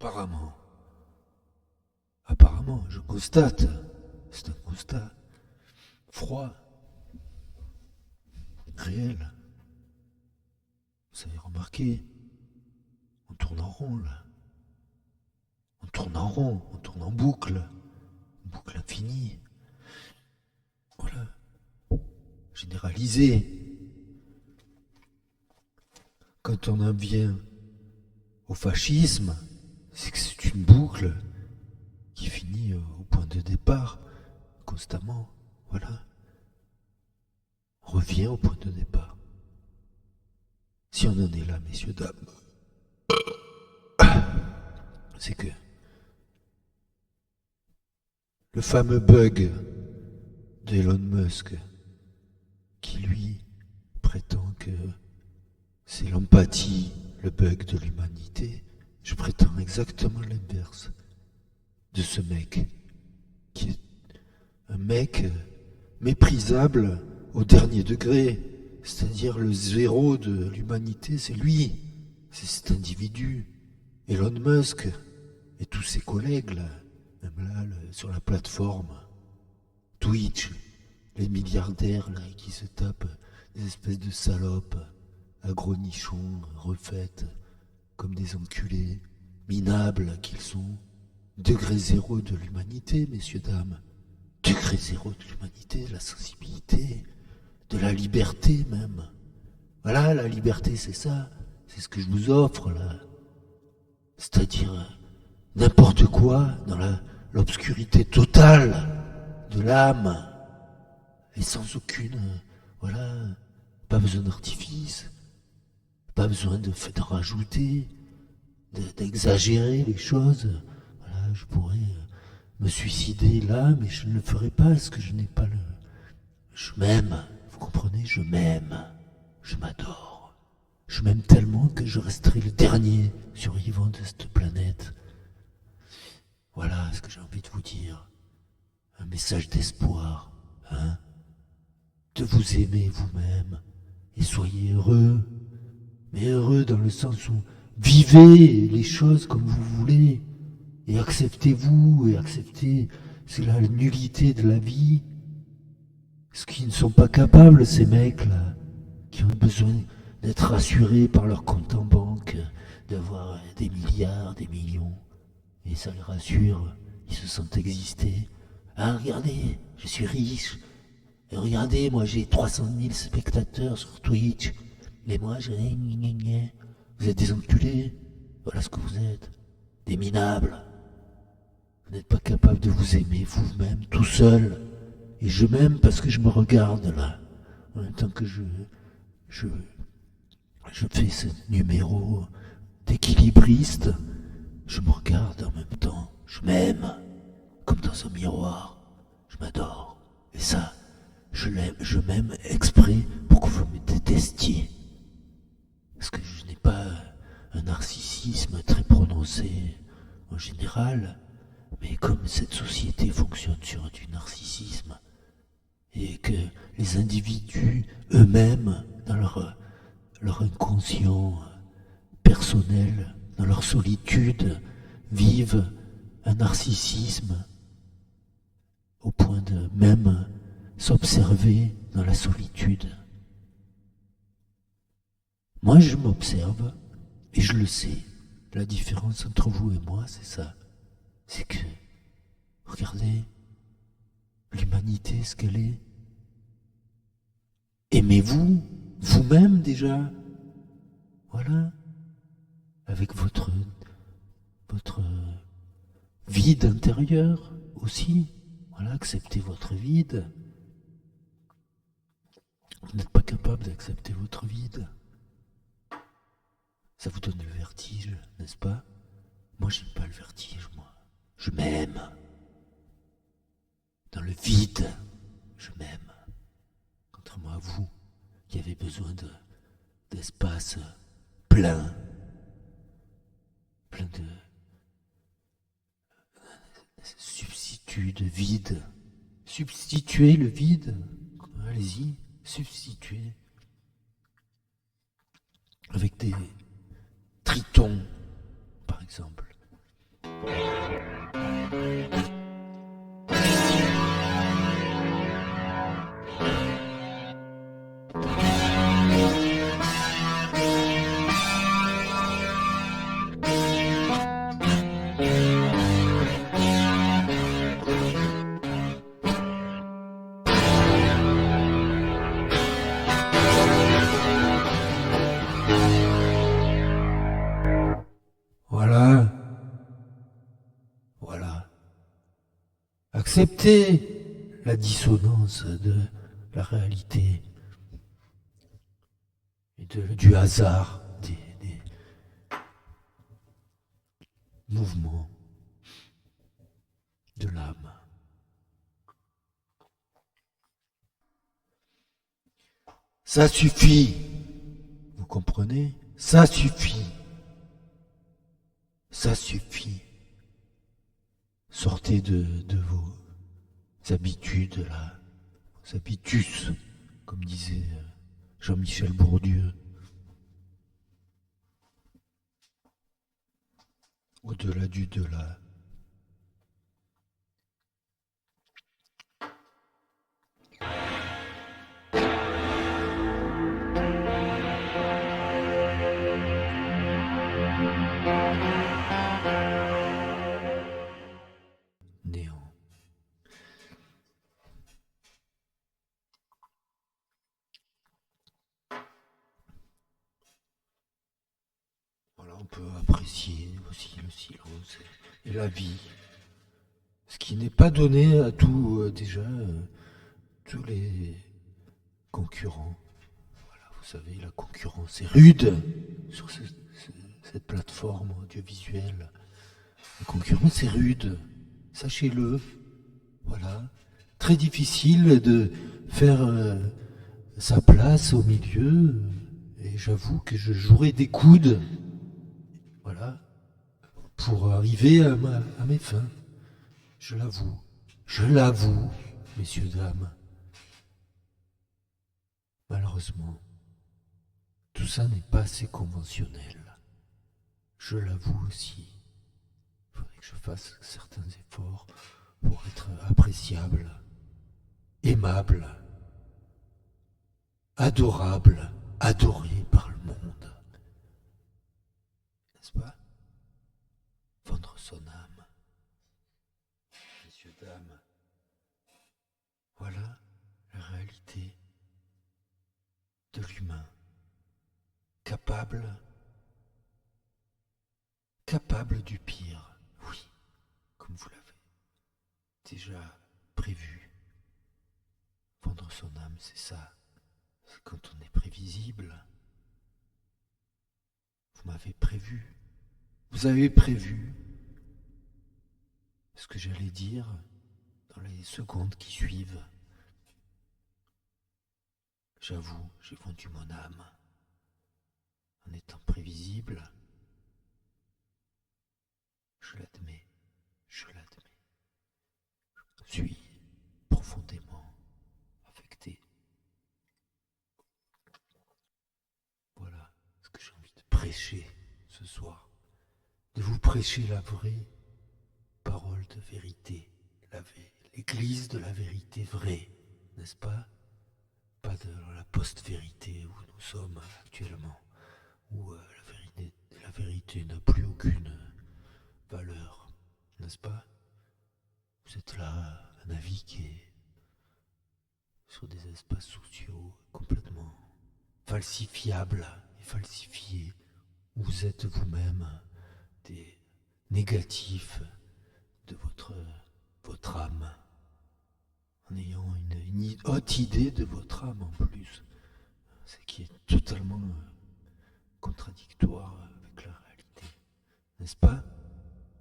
Apparemment, apparemment, je constate, c'est un constat froid, réel. Vous avez remarqué, on tourne en rond là. On tourne en rond, on tourne en boucle, boucle infinie. Voilà, généralisé. Quand on en vient au fascisme, c'est que c'est une boucle qui finit au point de départ, constamment. Voilà. On revient au point de départ. Si on en est là, messieurs, dames, c'est que le fameux bug d'Elon Musk, qui lui prétend que c'est l'empathie, le bug de l'humanité, je prétends exactement l'inverse de ce mec, qui est un mec méprisable au dernier degré, c'est-à-dire le zéro de l'humanité, c'est lui, c'est cet individu, Elon Musk et tous ses collègues là, même là sur la plateforme Twitch, les milliardaires là qui se tapent des espèces de salopes agro-nichons refaites comme des enculés minables qu'ils sont. Degré zéro de l'humanité, messieurs, dames. Degré zéro de l'humanité, de la sensibilité, de la liberté même. Voilà, la liberté, c'est ça. C'est ce que je vous offre, là. C'est-à-dire n'importe quoi dans l'obscurité totale de l'âme. Et sans aucune... voilà, pas besoin d'artifice. Pas besoin de rajouter, d'exagérer les choses. Voilà, je pourrais me suicider là, mais je ne le ferai pas parce que je n'ai pas le... Je m'aime, vous comprenez, je m'aime, je m'adore. Je m'aime tellement que je resterai le dernier survivant de cette planète. Voilà ce que j'ai envie de vous dire. Un message d'espoir, hein. De vous aimer vous-même et soyez heureux. Mais heureux dans le sens où vivez les choses comme vous voulez et acceptez-vous et acceptez, c'est la nullité de la vie. Ce qu'ils ne sont pas capables, ces mecs-là, qui ont besoin d'être rassurés par leur compte en banque, d'avoir des milliards, des millions, et ça les rassure, ils se sentent exister. Ah, regardez, je suis riche, et regardez, moi j'ai 300 000 spectateurs sur Twitch, et moi j'ai... Vous êtes des enculés, voilà ce que vous êtes, des minables. Vous n'êtes pas capable de vous aimer vous-même, tout seul. Et je m'aime parce que je me regarde là, en même temps que je fais ce numéro d'équilibriste. Je me regarde en même temps, je m'aime, comme dans un miroir. Je m'adore. Et ça, je m'aime exprès pour que vous me détestiez. Parce que je n'ai pas un narcissisme très prononcé en général, mais comme cette société fonctionne sur du narcissisme, et que les individus eux-mêmes, dans leur inconscient personnel, dans leur solitude, vivent un narcissisme au point de même s'observer dans la solitude. Moi, je m'observe et je le sais. La différence entre vous et moi, c'est ça. C'est que, regardez, l'humanité, ce qu'elle est. Aimez-vous, vous-même déjà. Voilà. Avec votre vide intérieur aussi. Voilà, acceptez votre vide. Vous n'êtes pas capable d'accepter votre vide. Ça vous donne le vertige, n'est-ce pas? Moi, j'aime pas le vertige, moi. Je m'aime. Dans le vide, je m'aime. Contrairement à vous, qui avez besoin d'espace plein. Plein de substituts de vide. Substituez le vide. Allez-y, substituez. Avec des tritons, par exemple. accepter la dissonance de la réalité et du hasard des mouvements de l'âme. Ça suffit, vous comprenez? Ça suffit. Ça suffit. Sortez de vos habitudes là, vos habitus, comme disait Jean-Michel Bourdieu. Au-delà du delà. Néant. Voilà, on peut apprécier aussi le silence et la vie. Ce qui n'est pas donné à tous les concurrents. Voilà, vous savez, la concurrence est rude sur cette plateforme audiovisuelle. La concurrence est rude, sachez-le. Voilà, très difficile de faire sa place au milieu. Et j'avoue que je jouerai des coudes, voilà, pour arriver à mes fins. Je l'avoue, messieurs, dames. Malheureusement, tout ça n'est pas assez conventionnel. Je l'avoue aussi. Il faudrait que je fasse certains efforts pour être appréciable, aimable, adorable, adoré par le monde. N'est-ce pas? Vendre son âme. Messieurs, dames, voilà la réalité de l'humain, capable du pire, oui, comme vous l'avez déjà prévu. Vendre son âme, c'est ça, c'est quand on est prévisible. Vous m'avez prévu, vous avez prévu ce que j'allais dire dans les secondes qui suivent. J'avoue, j'ai vendu mon âme. En étant prévisible, je l'admets. Je suis profondément affecté. Voilà ce que j'ai envie de prêcher ce soir. De vous prêcher la vraie parole de vérité. L'église de la vérité vraie, n'est-ce pas? Pas de la post-vérité où nous sommes actuellement, où la vérité n'a plus aucune valeur, n'est-ce pas? Vous êtes là à naviguer sur des espaces sociaux complètement falsifiables et falsifiés, où vous êtes vous-même des négatifs de votre âme, en ayant une haute idée de votre âme en plus, ce qui est totalement contradictoire avec la réalité, n'est-ce pas?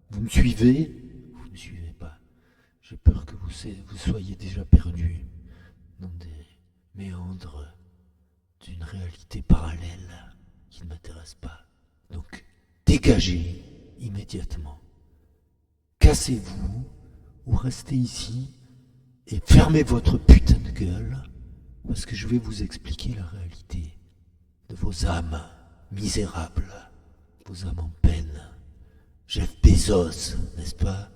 Vous me suivez? Vous ne me suivez pas. J'ai peur que vous soyez déjà perdu dans des méandres d'une réalité parallèle qui ne m'intéresse pas. Donc, dégagez immédiatement. Cassez-vous ou restez ici et fermez votre putain de gueule, parce que je vais vous expliquer la réalité de vos âmes misérables, vos âmes en peine. Jeff Bezos, n'est-ce pas?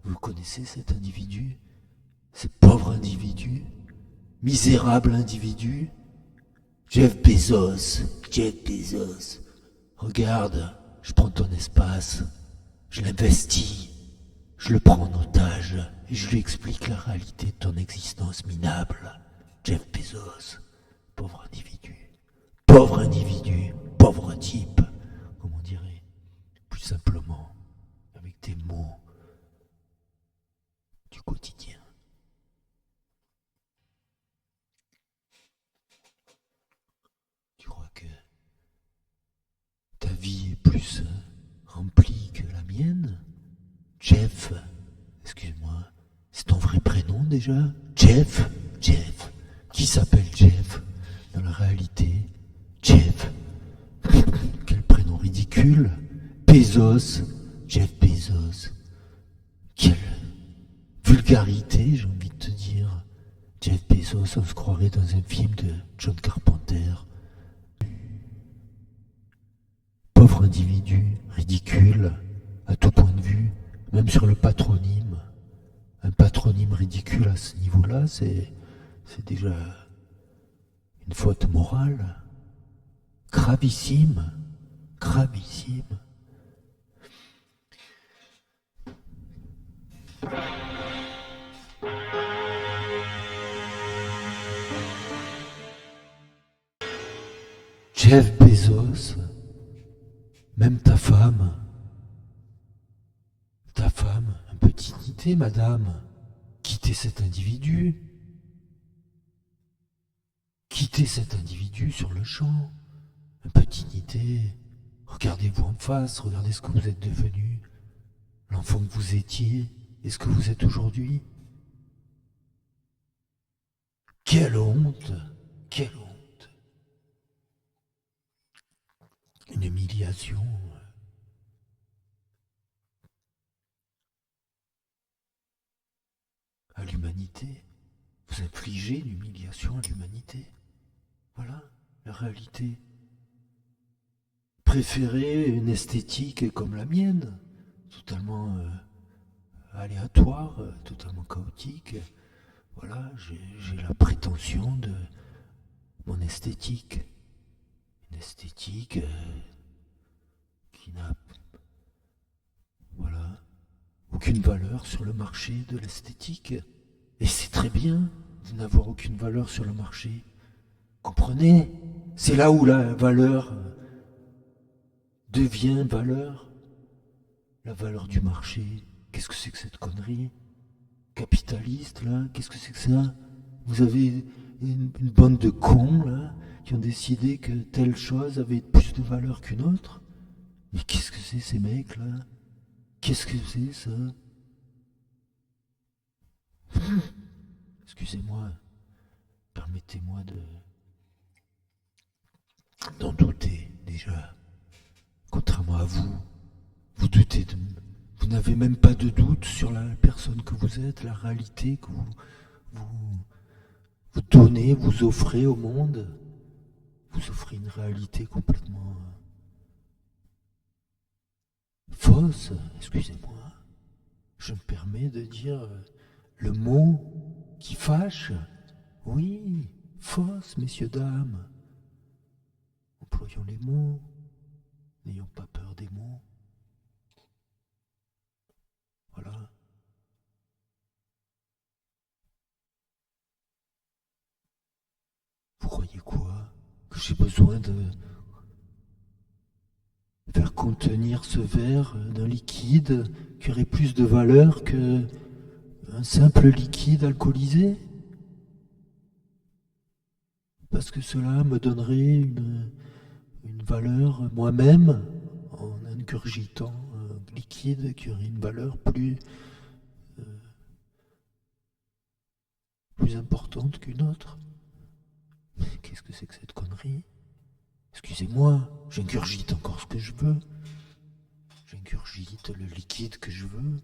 Vous connaissez cet individu? Ce pauvre individu? Misérable individu? Jeff Bezos, regarde, je prends ton espace, je l'investis, je le prends en otage et je lui explique la réalité de ton existence minable. Jeff Bezos, pauvre individu, pauvre type, comme on dirait, plus simplement, avec des mots du quotidien. Jeff, excuse-moi, c'est ton vrai prénom déjà? Jeff? Jeff. Qui s'appelle Jeff dans la réalité? Jeff. Quel prénom ridicule. Bezos. Jeff Bezos. Quelle vulgarité, j'ai envie de te dire. Jeff Bezos, on se croirait dans un film de John Carpenter. Pauvre individu, ridicule, à tout point de vue, même sur le patronyme. Un patronyme ridicule à ce niveau-là, c'est déjà une faute morale. Gravissime, gravissime. Jeff Bezos, même ta femme, un peu de dignité, madame, quittez cet individu. Quittez cet individu sur le champ, un peu de dignité. Regardez-vous en face, regardez ce que vous êtes devenu, l'enfant que vous étiez et ce que vous êtes aujourd'hui. Quelle honte, quelle honte. Une humiliation. À l'humanité. Vous infligez une humiliation à l'humanité. Voilà la réalité. Préférez une esthétique comme la mienne, totalement aléatoire, totalement chaotique. Voilà, j'ai la prétention de mon esthétique. Une esthétique qui n'a aucune valeur sur le marché de l'esthétique. Et c'est très bien de n'avoir aucune valeur sur le marché. Comprenez? C'est là où la valeur devient valeur. La valeur du marché. Qu'est-ce que c'est que cette connerie? Capitaliste, là? Qu'est-ce que c'est que ça? Vous avez une bande de cons, là, qui ont décidé que telle chose avait plus de valeur qu'une autre? Mais qu'est-ce que c'est ces mecs là? Qu'est-ce que c'est ça? Excusez-moi, permettez-moi d'en douter déjà. Contrairement à vous, vous doutez de... Vous n'avez même pas de doute sur la personne que vous êtes, la réalité que vous donnez, vous offrez au monde. Vous offrez une réalité complètement fausse, excusez-moi. Je me permets de dire le mot qui fâche. Oui, fausse, messieurs, dames. Employons les mots. N'ayons pas peur des mots. Voilà. Vous croyez quoi? Que j'ai besoin de faire contenir ce verre d'un liquide qui aurait plus de valeur qu'un simple liquide alcoolisé? Parce que cela me donnerait une valeur moi-même en ingurgitant un liquide qui aurait une valeur plus importante qu'une autre. Mais qu'est-ce que c'est que cette connerie? Excusez-moi, j'ingurgite encore ce que je veux. J'ingurgite le liquide que je veux,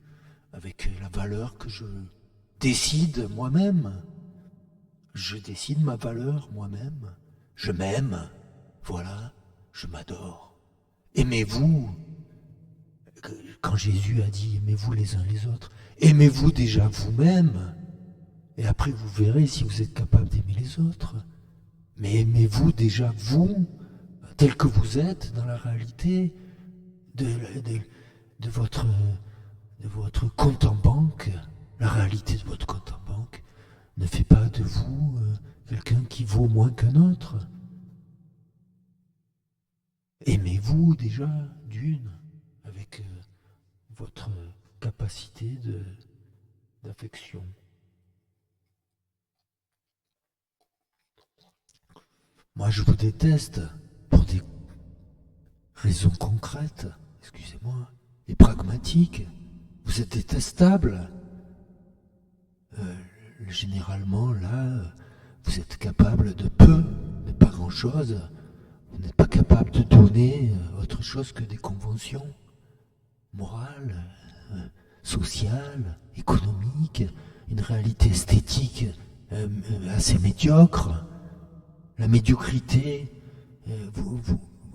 avec la valeur que je décide moi-même. Je décide ma valeur moi-même. Je m'aime. Voilà, je m'adore. Aimez-vous. Quand Jésus a dit aimez-vous les uns les autres, aimez-vous déjà vous-même. Et après vous verrez si vous êtes capable d'aimer les autres. Mais aimez-vous déjà vous, tel que vous êtes dans la réalité de votre compte en banque. La réalité de votre compte en banque ne fait pas de vous quelqu'un qui vaut moins qu'un autre. Aimez-vous déjà d'une, avec votre capacité d'affection. Moi, je vous déteste pour des raisons concrètes, excusez-moi, et pragmatiques. Vous vous êtes détestable. Généralement, là, vous êtes capable de peu, de pas grand-chose. Vous n'êtes pas capable de donner autre chose que des conventions morales, sociales, économiques, une réalité esthétique assez médiocre. La médiocrité,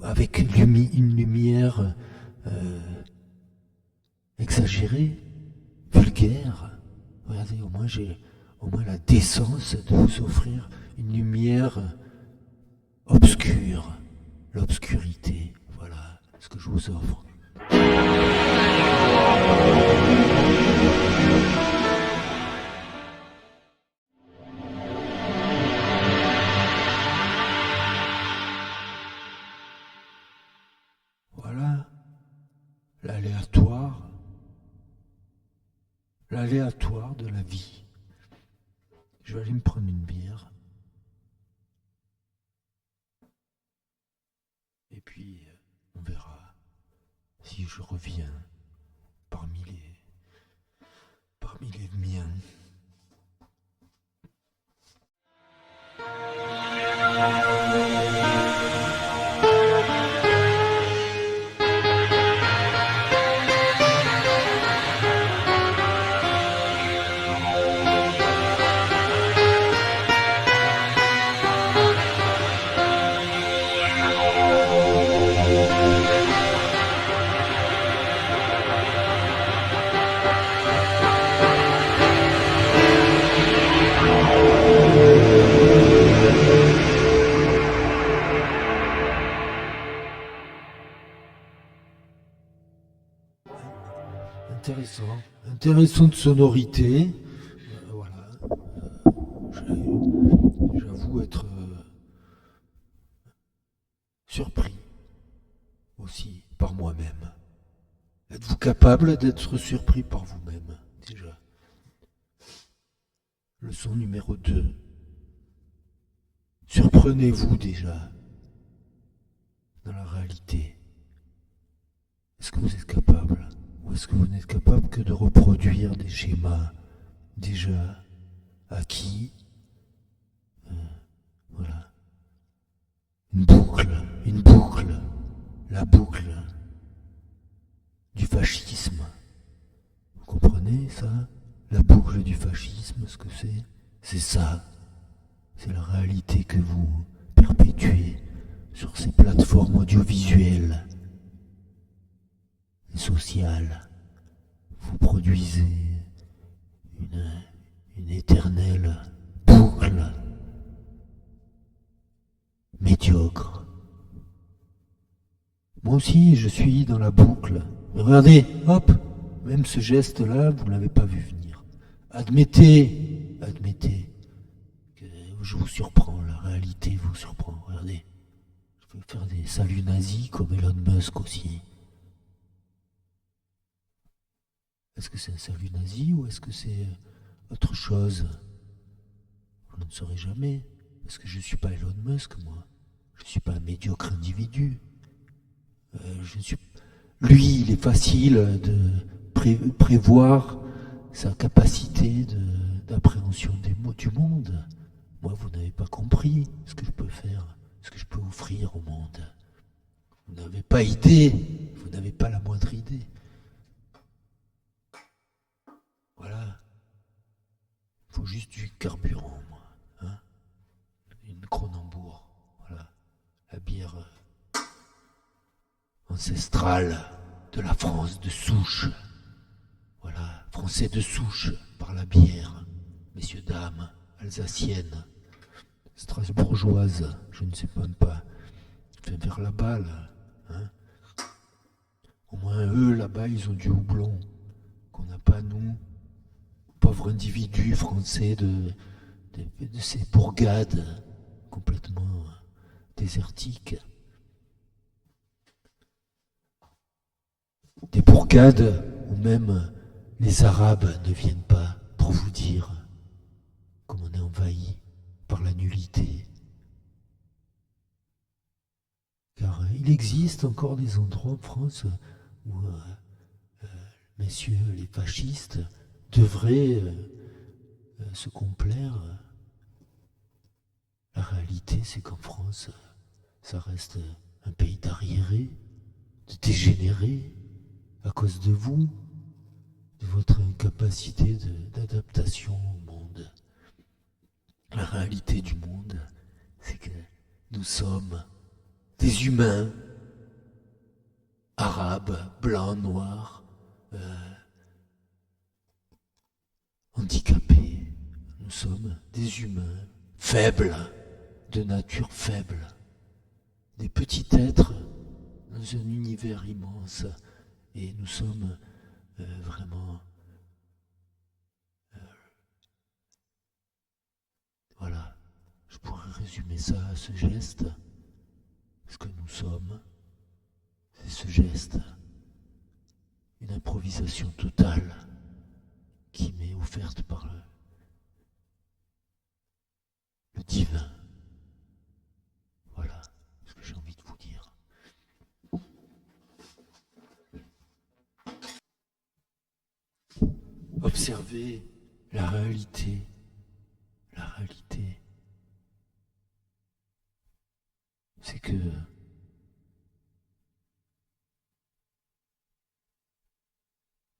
avec une lumière exagérée, vulgaire. Regardez, au moins j'ai la décence de vous offrir une lumière obscure, l'obscurité. Voilà ce que je vous offre. Voilà, l'aléatoire de la vie. Je vais aller me prendre une bière. Et puis, on verra si je reviens parmi les miens. Intéressante sonorité. Voilà. J'avoue être surpris aussi par moi-même. Êtes-vous capable d'être surpris par vous-même, déjà? Leçon numéro 2. Surprenez-vous déjà dans la réalité. Est-ce que vous êtes capable? Ou est-ce que vous n'êtes capable que de reproduire des schémas déjà acquis? Voilà. Une boucle, la boucle du fascisme. Vous comprenez ça? La boucle du fascisme, ce que c'est? C'est ça. C'est la réalité que vous perpétuez sur ces plateformes audiovisuelles et sociales. Vous produisez une éternelle boucle médiocre. Moi aussi, je suis dans la boucle. Mais regardez, hop, même ce geste-là, vous ne l'avez pas vu venir. Admettez que je vous surprends, la réalité vous surprend. Regardez, je peux faire des saluts nazis comme Elon Musk aussi. Est-ce que c'est un salut nazi ou est-ce que c'est autre chose? Vous ne saurez jamais. Parce que je ne suis pas Elon Musk, moi. Je ne suis pas un médiocre individu. Lui, il est facile de prévoir sa capacité d'appréhension du monde. Moi, vous n'avez pas compris ce que je peux faire, ce que je peux offrir au monde. Vous n'avez pas idée, vous n'avez pas la moindre idée. Voilà. Il faut juste du carburant, moi. Hein, une Kronenbourg. Voilà. La bière ancestrale de la France de souche. Voilà. Français de souche par la bière. Messieurs, dames, alsaciennes, strasbourgeoises, je ne sais même pas. Fait vers là-bas, là. Hein. Au moins, eux, là-bas, ils ont du houblon qu'on n'a pas, nous. Pauvres individus français de ces bourgades complètement désertiques. Des bourgades où même les Arabes ne viennent pas pour vous dire comme on est envahi par la nullité. Car il existe encore des endroits en France où messieurs les fascistes devraient se complaire. La réalité, c'est qu'en France, ça reste un pays d'arriérés, de dégénérés, à cause de vous, de votre incapacité d'adaptation au monde. La réalité du monde, c'est que nous sommes des humains, arabes, blancs, noirs, handicapés. Nous sommes des humains faibles, de nature faible, des petits êtres dans un univers immense. Et nous sommes vraiment... voilà, je pourrais résumer ça à ce geste. Ce que nous sommes, c'est ce geste. Une improvisation totale qui m'est offerte par le divin. Voilà ce que j'ai envie de vous dire. Observez la réalité. La réalité, c'est que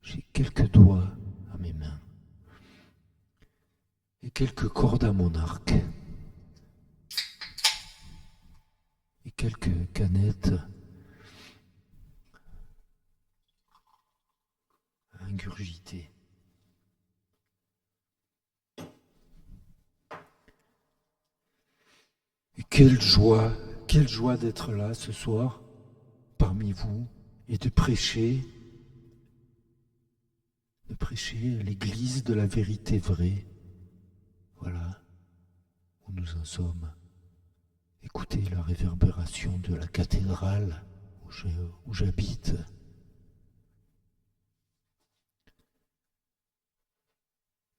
j'ai quelques doigts à mes mains et quelques cordes à mon arc et quelques canettes à ingurgiter. Et quelle joie d'être là ce soir parmi vous et de prêcher à l'église de la vérité vraie. Voilà où nous en sommes. Écoutez la réverbération de la cathédrale où j'habite.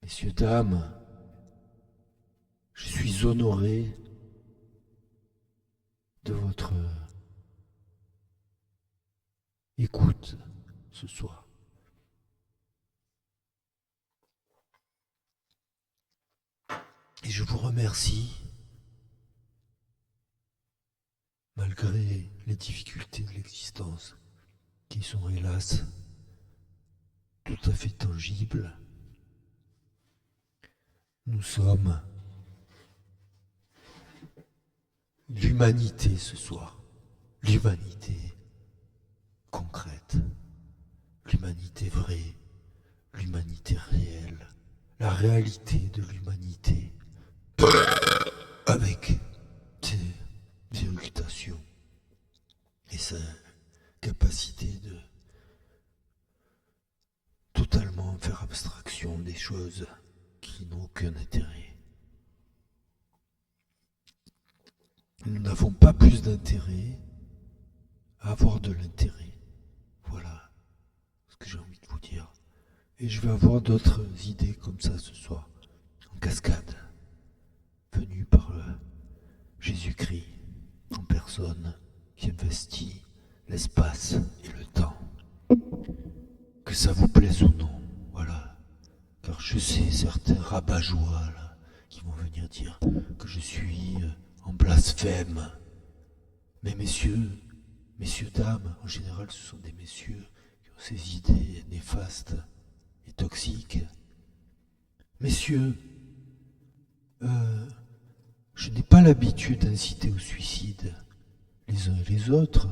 Messieurs, dames, je suis honoré de votre écoute ce soir. Et je vous remercie, malgré les difficultés de l'existence, qui sont hélas tout à fait tangibles. Nous sommes l'humanité ce soir, l'humanité concrète, l'humanité vraie, l'humanité réelle, la réalité de l'humanité, avec ses éructations et sa capacité de totalement faire abstraction des choses qui n'ont aucun intérêt. Nous n'avons pas plus d'intérêt à avoir de l'intérêt. Voilà ce que j'ai envie de vous dire. Et je vais avoir d'autres idées comme ça ce soir, en cascade, venues par Jésus-Christ en personne, qui investit l'espace et le temps. Que ça vous plaise ou non, voilà. Car je sais certains rabat-joie là, qui vont venir dire que je suis en blasphème. Mais messieurs, dames, en général ce sont des messieurs qui ont ces idées néfastes et toxiques. Messieurs, je n'ai pas l'habitude d'inciter au suicide les uns et les autres,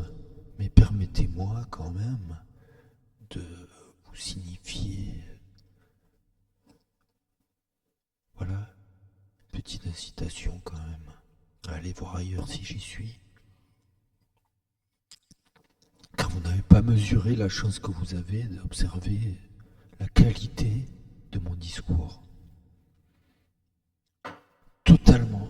mais permettez-moi quand même de vous signifier, voilà, une petite incitation quand même à aller voir ailleurs si j'y suis. Car vous n'avez pas mesuré la chance que vous avez d'observer la qualité de mon discours. Totalement